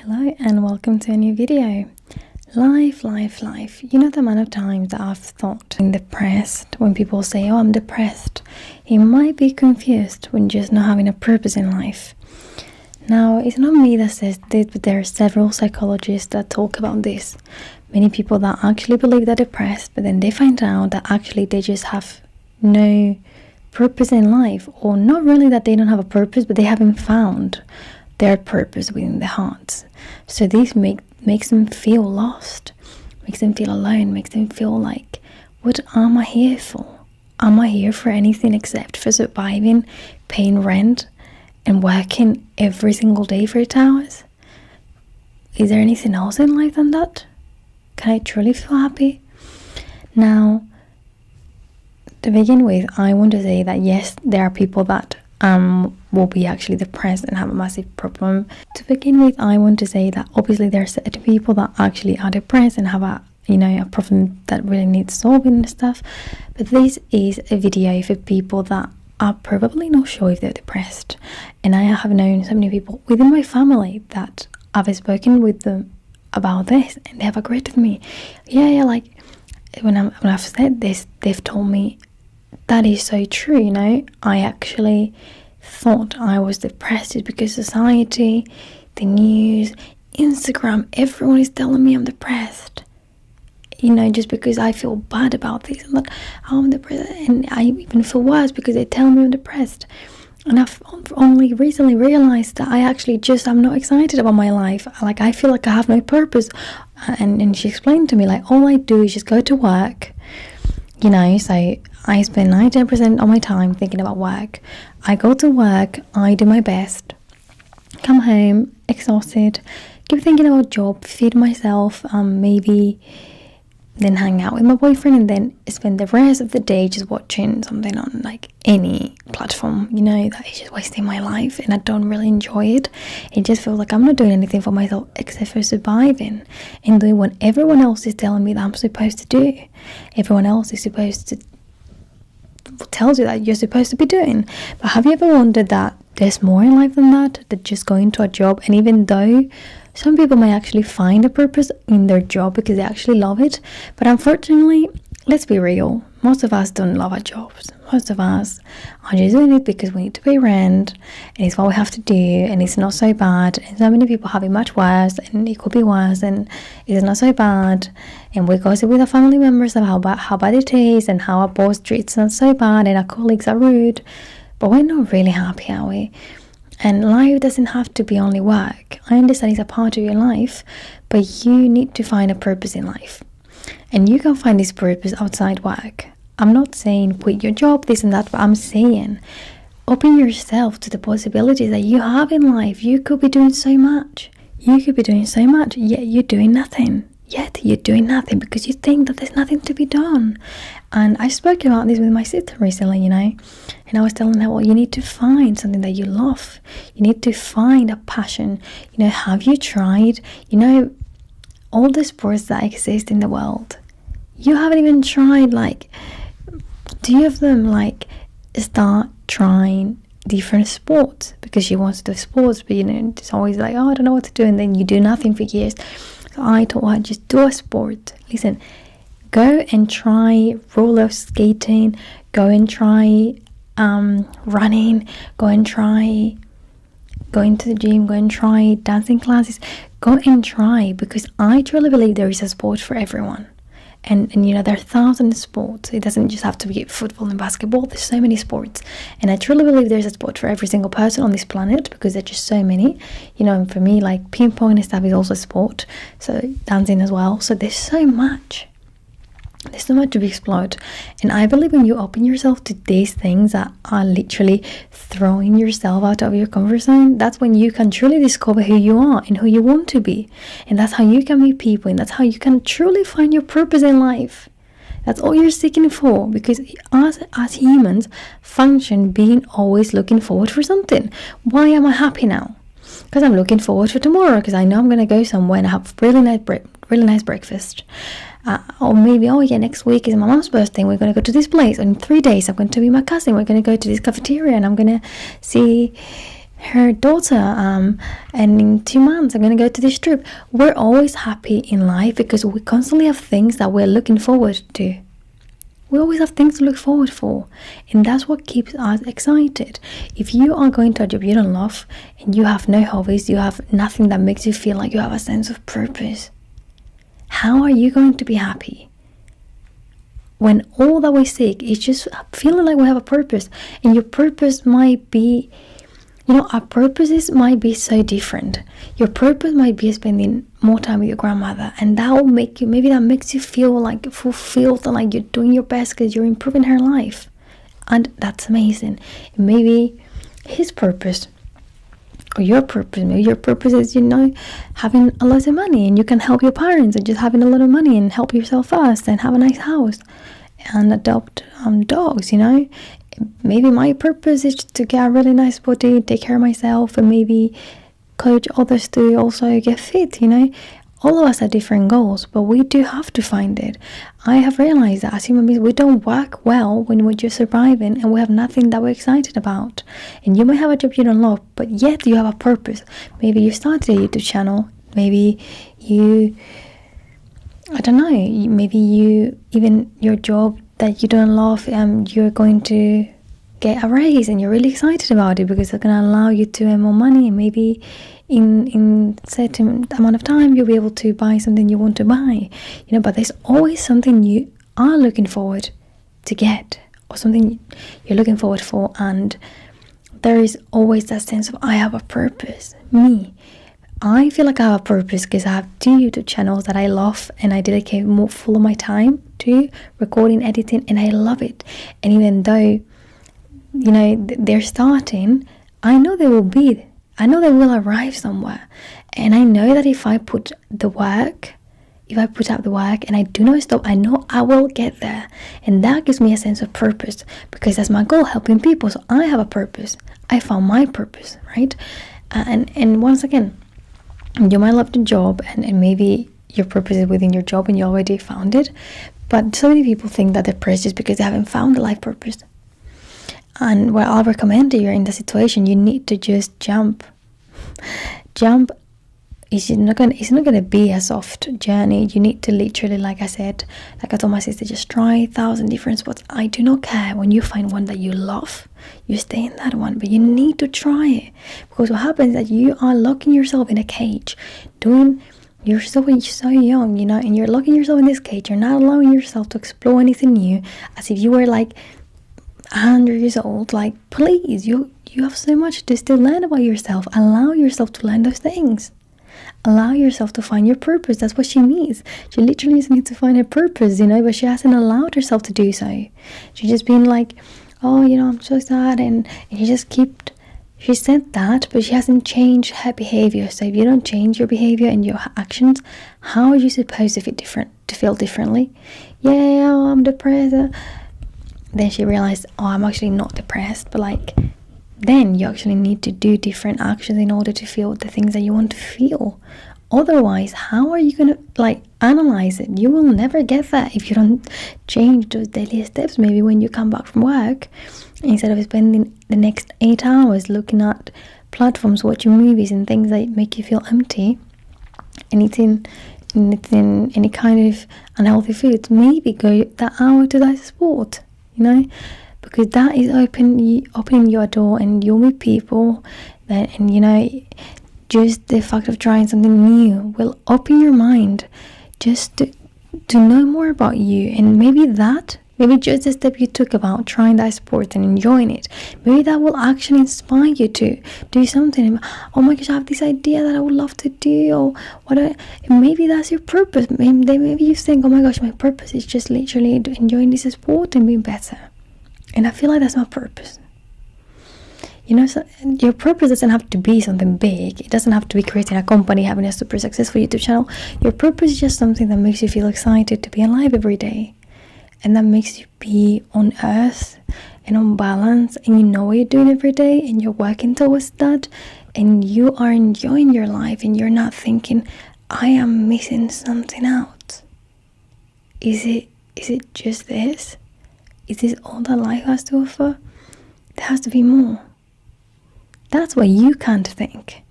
Hello and welcome to a new video. Life. You know the amount of times that I've thought I'm depressed. When people say, oh, I'm depressed, you might be confused when just not having a purpose in life. Now, it's not me that says this, but there are several psychologists that talk about this. Many people that actually believe they're depressed, but then they find out that actually they just have no purpose in life, or not really that they don't have a purpose, but they haven't found their purpose within their hearts. So this makes them feel lost, makes them feel alone, makes them feel like, what am I here for? Am I here for anything except for surviving, paying rent, and working every single day for 8 hours? Is there anything else in life than that? Can I truly feel happy? Now, to begin with, I want to say that yes, there are people that will be actually depressed and have a massive problem. To begin with, I want to say that obviously there are certain people that actually are depressed and have a problem that really needs solving and stuff. But this is a video for people that are probably not sure if they're depressed. And I have known so many people within my family that I've spoken with them about this, and they have agreed with me. Yeah, like when I've said this, they've told me that is so true. I actually thought I was depressed is because society, the news, Instagram, everyone is telling me I'm depressed. Just because I feel bad about this. I'm like, oh, I'm depressed, and I even feel worse because they tell me I'm depressed. And I've only recently realized that I'm not excited about my life. Like, I feel like I have no purpose. And she explained to me, like, all I do is just go to work. So I spend 90% of my time thinking about work. I go to work, I do my best, come home exhausted, keep thinking about job, feed myself, maybe then hang out with my boyfriend, and then spend the rest of the day just watching something on like any platform, that is just wasting my life, and I don't really enjoy it. It just feels like I'm not doing anything for myself except for surviving and doing what everyone else is telling me that I'm supposed to do. Everyone else is supposed to tells you that you're supposed to be doing. But have you ever wondered that there's more in life than that just going to a job? And even though some people may actually find a purpose in their job because they actually love it, but unfortunately, let's be real, most of us don't love our jobs. Most of us are just doing it because we need to pay rent, and it's what we have to do, and it's not so bad. And so many people have it much worse, and it could be worse, and it's not so bad. And we gossip with our family members about how bad it is, and how our boss treats us so bad, and our colleagues are rude. But we're not really happy, are we? And life doesn't have to be only work. I understand it's a part of your life, but you need to find a purpose in life. And you can find this purpose outside work. I'm not saying quit your job, this and that, but I'm saying open yourself to the possibilities that you have in life. You could be doing so much. Yet you're doing nothing. Because you think that there's nothing to be done. And I spoke about this with my sister recently, and I was telling her, well, you need to find something that you love. You need to find a passion. Have you tried, all the sports that exist in the world? You haven't even tried, like, two of them, like, start trying different sports because she wants to do sports, but it's always like, oh, I don't know what to do, and then you do nothing for years. So I told her, just do a sport. Listen, go and try roller skating, go and try running, go and try going to the gym, go and try dancing classes, go and try, because I truly believe there is a sport for everyone. And there are thousands of sports. It doesn't just have to be football and basketball. There's so many sports. And I truly believe there's a sport for every single person on this planet, because there's just so many. And for me, like, ping pong and stuff is also a sport. So dancing as well. So there's so much. There's so much to be explored. And I believe when you open yourself to these things that are literally throwing yourself out of your comfort zone, that's when you can truly discover who you are and who you want to be. And that's how you can meet people, and that's how you can truly find your purpose in life. That's all you're seeking for, because as humans function being always looking forward for something. Why am I happy now? Because I'm looking forward for tomorrow, because I know I'm going to go somewhere and have really nice breakfast. Or maybe, next week is my mom's birthday, we're going to go to this place. In 3 days, I'm going to be my cousin, we're going to go to this cafeteria, and I'm going to see her daughter, and in 2 months I'm gonna go to this trip. We're always happy in life because we constantly have things that we're looking forward to. We always have things to look forward for, and that's what keeps us excited. If you are going to a job you don't love and you have no hobbies, you have nothing that makes you feel like you have a sense of purpose, how are you going to be happy? When all that we seek is just feeling like we have a purpose, and your purpose might be, our purposes might be so different. Your purpose might be spending more time with your grandmother, and that will make you, maybe that makes you feel like fulfilled and like you're doing your best because you're improving her life, and that's amazing. And maybe his purpose or your purpose, maybe your purpose is, having a lot of money and you can help your parents, and just having a lot of money and help yourself first and have a nice house and adopt dogs. Maybe my purpose is to get a really nice body, take care of myself, and maybe coach others to also get fit. All of us have different goals, but we do have to find it. I have realized that as human beings, we don't work well when we're just surviving and we have nothing that we're excited about. And you may have a job you don't love, but yet you have a purpose. Maybe you started a YouTube channel. Maybe maybe even your job that you don't love, you're going to get a raise and you're really excited about it because it's going to allow you to earn more money, and maybe in certain amount of time you'll be able to buy something you want to buy. But there's always something you are looking forward to get, or something you're looking forward for, and there is always that sense of, I have a purpose. I feel like I have a purpose because I have 2 YouTube channels that I love, and I dedicate more full of my time to recording, editing, and I love it. And even though they're starting, I know they will arrive somewhere, and I know that if I put up the work and I do not stop, I know I will get there. And that gives me a sense of purpose, because that's my goal, helping people. So I have a purpose. I found my purpose, right? And once again, you might love the job, and maybe your purpose is within your job and you already found it, but so many people think that they're depressed just because they haven't found a life purpose. And what I'll recommend to you in the situation, you need to just jump. It's not gonna be a soft journey. You need to literally, like I told my sister, just try 1,000 different spots. I do not care. When you find one that you love, you stay in that one, but you need to try it, because what happens is that you are locking yourself in a cage. You're so young, and you're locking yourself in this cage. You're not allowing yourself to explore anything new, as if you were like 100 years old. Like, please, you have so much to still learn about yourself. Allow yourself to learn those things. Allow yourself to find your purpose. That's what she needs. She literally just needs to find her purpose, but she hasn't allowed herself to do so. She's just been like, oh, I'm so sad, and she said that, but she hasn't changed her behavior. So if you don't change your behavior and your actions, how are you supposed to feel differently? Yeah, I'm depressed. Then she realized, I'm actually not depressed, but then you actually need to do different actions in order to feel the things that you want to feel. Otherwise, how are you gonna analyze it? You will never get that if you don't change those daily steps. Maybe when you come back from work, instead of spending the next 8 hours looking at platforms, watching movies and things that make you feel empty, and eating any kind of unhealthy foods, maybe go that hour to that sport, because that is opening your door, and you'll meet people that, and just the fact of trying something new will open your mind just to know more about you. And maybe just the step you took about trying that sport and enjoying it, maybe that will actually inspire you to do something. Oh my gosh, I have this idea that I would love to do, or maybe that's your purpose. Maybe you think, oh my gosh, my purpose is just literally enjoying this sport and being better. And I feel like that's my purpose. So your purpose doesn't have to be something big. It doesn't have to be creating a company, having a super successful YouTube channel. Your purpose is just something that makes you feel excited to be alive every day, and that makes you be on earth and on balance, and you know what you're doing every day, and you're working towards that, and you are enjoying your life, and you're not thinking, I am missing something out. Is it just this? Is this all that life has to offer? There has to be more. That's why you can't think.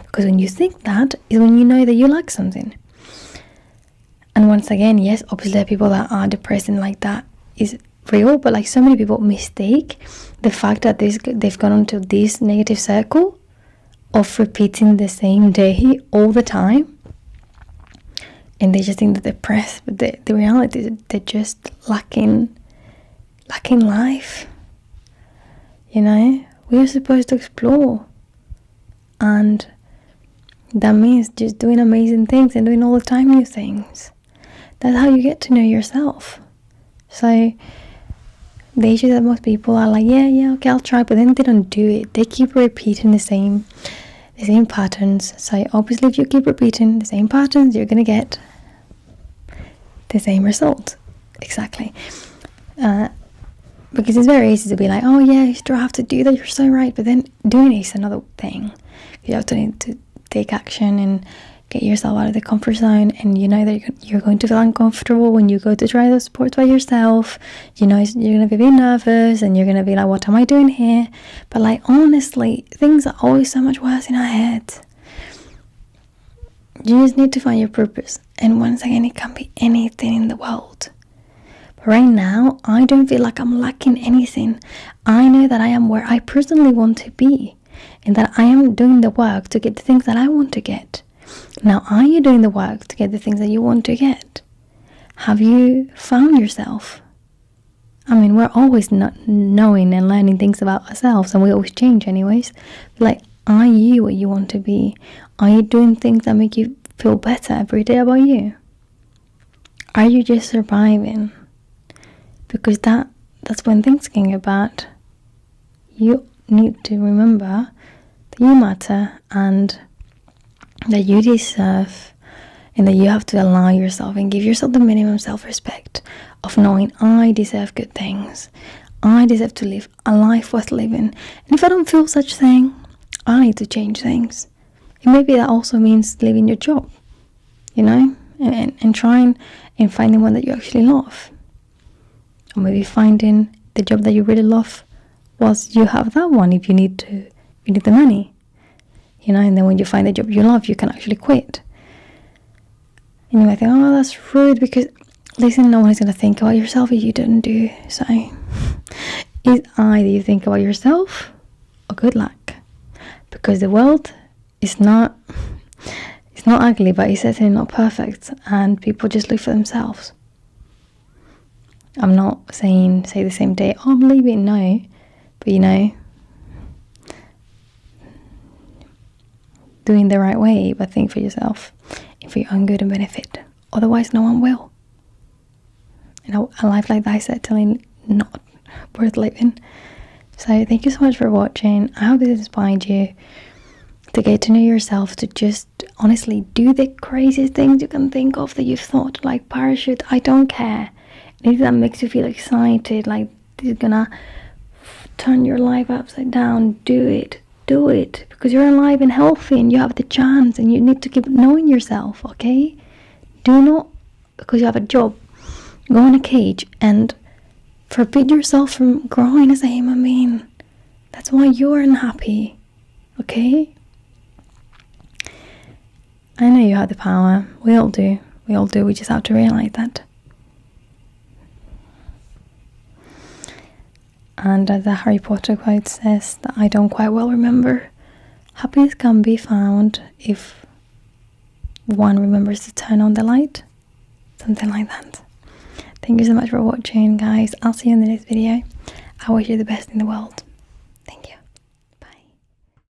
Because when you think that is when you know that you lack something. And once again, yes, obviously there are people that are depressed and like that is real, but like so many people mistake the fact that they've gone into this negative circle of repeating the same day all the time, and they just think that they're depressed, but the reality is they're just lacking life. You know, we are supposed to explore, and that means just doing amazing things and doing all the time new things. That's how you get to know yourself. So the issue that most people are like, yeah, okay, I'll try, but then they don't do it. They keep repeating the same patterns. So obviously if you keep repeating the same patterns, you're going to get the same result. Exactly. Because it's very easy to be like, oh yeah, you still have to do that, you're so right. But then doing it is another thing. You have to need to take action and get yourself out of the comfort zone, and you know that you're going to feel uncomfortable when you go to try those sports by yourself. You know, you're going to be a bit nervous and you're going to be like, what am I doing here? But like, honestly, things are always so much worse in our heads. You just need to find your purpose, and once again, it can be anything in the world. But right now, I don't feel like I'm lacking anything. I know that I am where I personally want to be, and that I am doing the work to get the things that I want to get. Now, are you doing the work to get the things that you want to get? Have you found yourself? I mean, we're always not knowing and learning things about ourselves, and we always change anyways. But like, are you what you want to be? Are you doing things that make you feel better every day about you? Are you just surviving? Because that's when things can get bad. You need to remember that you matter, and that you deserve, and that you have to allow yourself and give yourself the minimum self-respect of knowing I deserve good things. I deserve to live a life worth living. And if I don't feel such thing, I need to change things. And maybe that also means leaving your job, you know, and trying and finding one that you actually love. Or maybe finding the job that you really love whilst you have that one if you need the money. You know, and then when you find a job you love, you can actually quit. And you might think, oh, that's rude, because listen, no one is going to think about yourself if you didn't do so. It's either you think about yourself or good luck. Because the world is not ugly, but it's certainly not perfect, and people just live for themselves. I'm not saying say the same day, oh, I'm leaving, no. But you know, doing the right way, but think for yourself and for your own good and benefit. Otherwise, no one will. You know, a life like that is certainly not worth living. So thank you so much for watching. I hope this inspired you to get to know yourself, to just honestly do the craziest things you can think of that you've thought, like parachute, I don't care. Anything that makes you feel excited, like this is gonna turn your life upside down, do it, because you're alive and healthy and you have the chance, and you need to keep knowing yourself, okay? Do not, because you have a job, go in a cage and forbid yourself from growing as a human being. That's why you're unhappy, okay? I know you have the power. We all do. We just have to realize that. And as the Harry Potter quote says, that I don't quite well remember, happiness can be found if one remembers to turn on the light. Something like that. Thank you so much for watching, guys. I'll see you in the next video. I wish you the best in the world.